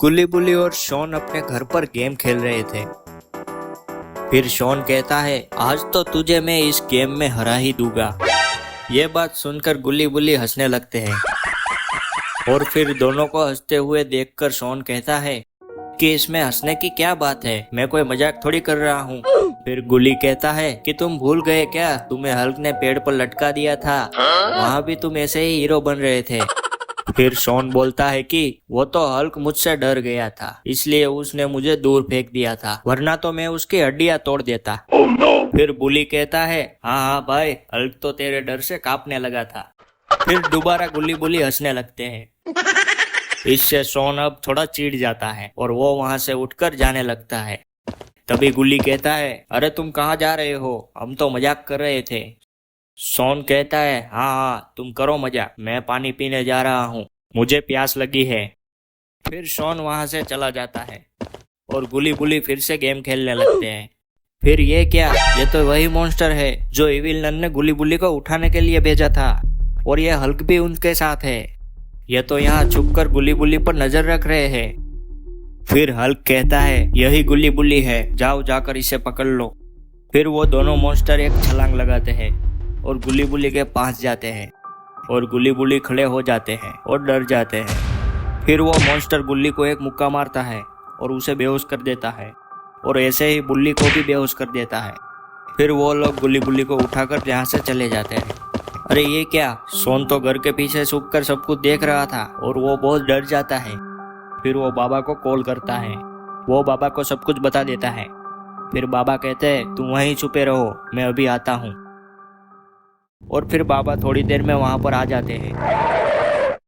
गुल्ली बुल्ली और शॉन अपने घर पर गेम खेल रहे थे। फिर शॉन कहता है, आज तो तुझे मैं इस गेम में हरा ही दूंगा। ये बात सुनकर गुल्ली बुल्ली हंसने लगते हैं और फिर दोनों को हंसते हुए देखकर शॉन कहता है कि इसमें हंसने की क्या बात है, मैं कोई मजाक थोड़ी कर रहा हूँ। फिर गुल्ली कहता है कि तुम भूल गए क्या, तुम्हें हल्क ने पेड़ पर लटका दिया था, वहाँ भी तुम ऐसे ही हीरो बन रहे थे। फिर शॉन बोलता है कि वो तो हल्क मुझसे डर गया था, इसलिए उसने मुझे दूर फेंक दिया था, वरना तो मैं उसकी हड्डियां तोड़ देता। फिर बुली कहता है, हाँ हाँ भाई, हल्क तो तेरे डर से कांपने लगा था। फिर दोबारा गुल्ली बुली हंसने लगते हैं। इससे शॉन अब थोड़ा चिढ़ जाता है और वो वहां से उठकर जाने लगता है। तभी गुल्ली कहता है, अरे तुम कहाँ जा रहे हो, हम तो मजाक कर रहे थे। शॉन कहता है, हाँ हाँ तुम करो मजाक, मैं पानी पीने जा रहा हूँ, मुझे प्यास लगी है। फिर शॉन वहां से चला जाता है और गुल्ली बुली फिर से गेम खेलने लगते हैं। फिर ये क्या, ये तो वही मॉन्स्टर है जो इविल नन ने गुल्ली बुली को उठाने के लिए भेजा था, और ये हल्क भी उनके साथ है। ये तो यहाँ छुपकर गुल्ली बुली पर नजर रख रहे हैं। फिर हल्क कहता है, यही गुल्ली बुली है, जाओ जाकर इसे पकड़ लो। फिर वो दोनों मॉन्स्टर एक छलांग लगाते हैं और गुल्ली बुली के पास जाते हैं और गुल्ली बुली खड़े हो जाते हैं और डर जाते हैं। फिर वो मॉन्स्टर गुल्ली को एक मुक्का मारता है और उसे बेहोश कर देता है और ऐसे ही बुल्ली को भी बेहोश कर देता है। फिर वो लोग गुल्ली बुली को उठाकर यहाँ से चले जाते हैं। अरे ये क्या, शॉन तो घर के पीछे छुपकर सब कुछ देख रहा था और वो बहुत डर जाता है। फिर वो बाबा को कॉल करता है, वो बाबा को सब कुछ बता देता है। फिर बाबा कहते हैं, तुम वहीं छुपे रहो, मैं अभी आता हूँ। और फिर बाबा थोड़ी देर में वहां पर आ जाते हैं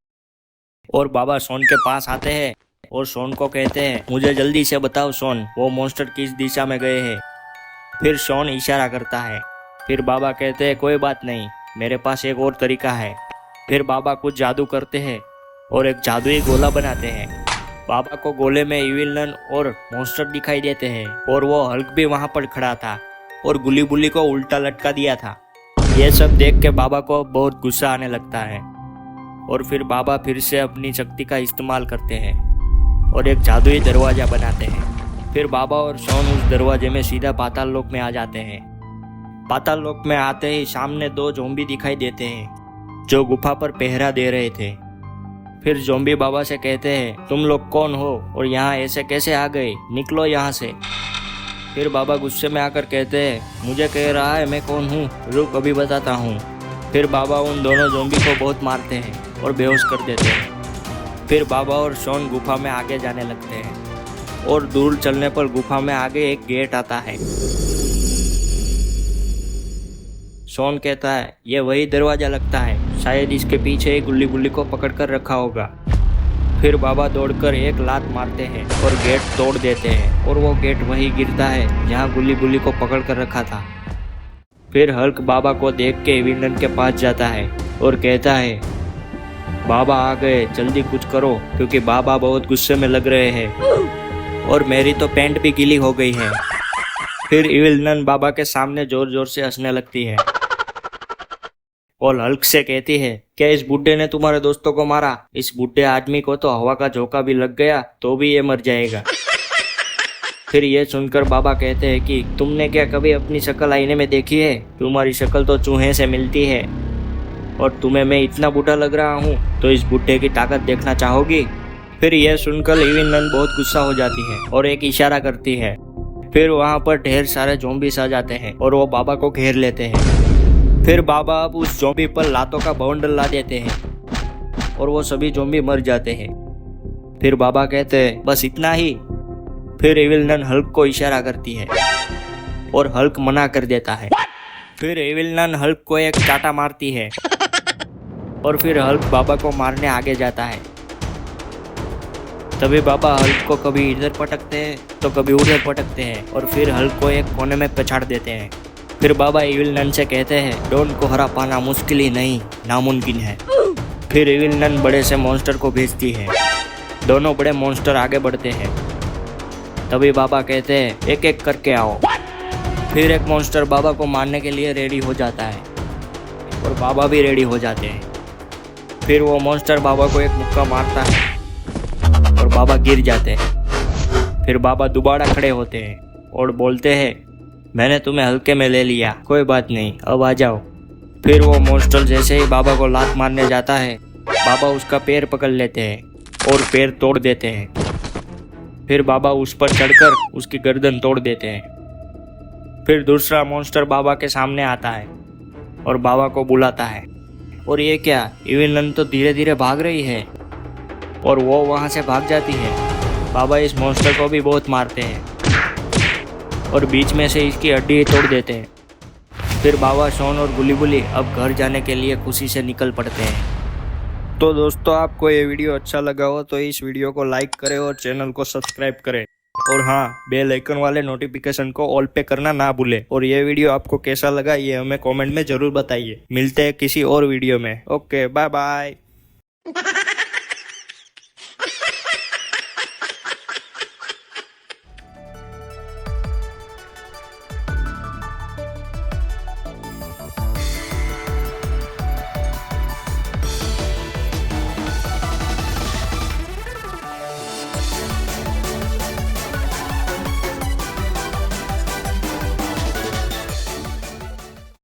और बाबा शॉन के पास आते हैं और शॉन को कहते हैं, मुझे जल्दी से बताओ शॉन, वो मॉन्स्टर किस दिशा में गए हैं। फिर शॉन इशारा करता है। फिर बाबा कहते हैं, कोई बात नहीं, मेरे पास एक और तरीका है। फिर बाबा कुछ जादू करते हैं और एक जादुई गोला बनाते हैं। बाबा को गोले में इविल नन और मॉन्स्टर दिखाई देते हैं और वो हल्क भी वहां पर खड़ा था और गुल्ली बुल्ली को उल्टा लटका दिया था। ये सब देख के बाबा को बहुत गुस्सा आने लगता है और फिर बाबा फिर से अपनी शक्ति का इस्तेमाल करते हैं और एक जादुई दरवाजा बनाते हैं। फिर बाबा और शॉन उस दरवाजे में सीधा पाताल लोक में आ जाते हैं। पाताल लोक में आते ही सामने दो ज़ॉम्बी दिखाई देते हैं जो गुफा पर पहरा दे रहे थे। फिर ज़ॉम्बी बाबा से कहते हैं, तुम लोग कौन हो और यहाँ ऐसे कैसे आ गए, निकलो यहाँ से। फिर बाबा गुस्से में आकर कहते हैं, मुझे कह रहा है मैं कौन हूँ, रुक अभी बताता हूँ। फिर बाबा उन दोनों ज़ॉम्बी को बहुत मारते हैं और बेहोश कर देते हैं। फिर बाबा और शॉन गुफा में आगे जाने लगते हैं और दूर चलने पर गुफा में आगे एक गेट आता है। शॉन कहता है, ये वही दरवाजा लगता है, शायद इसके पीछे ही गुल्ली बुल्ली को पकड़ कर रखा होगा। फिर बाबा दौड़कर एक लात मारते हैं और गेट तोड़ देते हैं और वो गेट वहीं गिरता है जहाँ गुल्ली बुल्ली को पकड़ कर रखा था। फिर हल्क बाबा को देख के इविल नन के पास जाता है और कहता है, बाबा आ गए, जल्दी कुछ करो, क्योंकि बाबा बहुत गुस्से में लग रहे हैं और मेरी तो पैंट भी गीली हो गई है। फिर इविल नन बाबा के सामने जोर जोर से हंसने लगती है और हल्क से कहती है, क्या इस बुड्ढे ने तुम्हारे दोस्तों को मारा? इस बुड्ढे आदमी को तो हवा का झोंका भी लग गया तो भी ये मर जाएगा। फिर ये सुनकर बाबा कहते हैं कि तुमने क्या कभी अपनी शक्ल आईने में देखी है? तुम्हारी शक्ल तो चूहे से मिलती है और तुम्हें मैं इतना बूढ़ा लग रहा हूँ, तो इस बुड्ढे की ताकत देखना चाहोगी? फिर यह सुनकर इविल नन बहुत गुस्सा हो जाती है और एक इशारा करती है। फिर वहाँ पर ढेर सारे ज़ॉम्बीज़ आ जाते हैं और वो बाबा को घेर लेते हैं। फिर बाबा अब उस ज़ॉम्बी पर लातों का बंडल ला देते हैं और वो सभी ज़ॉम्बी मर जाते हैं। फिर बाबा कहते हैं, बस इतना ही? फिर इविल नन हल्क को इशारा करती है और हल्क मना कर देता है। फिर इविल नन हल्क को एक चाटा मारती है और फिर हल्क बाबा को मारने आगे जाता है। तभी बाबा हल्क को कभी इधर पटकते हैं तो कभी उधर पटकते हैं और फिर हल्क को एक कोने में पछाड़ देते हैं। फिर बाबा इविल नन से कहते हैं, डॉन को हरा पाना मुश्किल ही नहीं, नामुमकिन है। फिर इविल नन बड़े से मॉन्स्टर को भेजती है। दोनों बड़े मॉन्स्टर आगे बढ़ते हैं। तभी बाबा कहते हैं, एक एक करके आओ। फिर एक मॉन्स्टर बाबा को मारने के लिए रेडी हो जाता है और बाबा भी रेडी हो जाते हैं। फिर वो मॉन्स्टर बाबा को एक मुक्का मारता है और बाबा गिर जाते हैं। फिर बाबा दोबारा खड़े होते हैं और बोलते हैं, मैंने तुम्हें हल्के में ले लिया, कोई बात नहीं, अब आ जाओ। फिर वो मॉन्स्टर जैसे ही बाबा को लात मारने जाता है, बाबा उसका पैर पकड़ लेते हैं और पैर तोड़ देते हैं। फिर बाबा उस पर चढ़कर उसकी गर्दन तोड़ देते हैं। फिर दूसरा मॉन्स्टर बाबा के सामने आता है और बाबा को बुलाता है। और ये क्या, इविल नन तो धीरे धीरे भाग रही है और वो वहाँ से भाग जाती है। बाबा इस मॉन्स्टर को भी बहुत मारते हैं और बीच में से इसकी हड्डी तोड़ देते हैं। फिर बाबा, शॉन और गुली बुली अब घर जाने के लिए खुशी से निकल पड़ते हैं। तो दोस्तों, आपको ये वीडियो अच्छा लगा हो तो इस वीडियो को लाइक करें और चैनल को सब्सक्राइब करें। और हाँ, बेल आइकन वाले नोटिफिकेशन को ऑल पे करना ना भूलें। और ये वीडियो आपको कैसा लगा ये हमें कमेंट में ज़रूर बताइए। मिलते हैं किसी और वीडियो में। Okay, bye bye.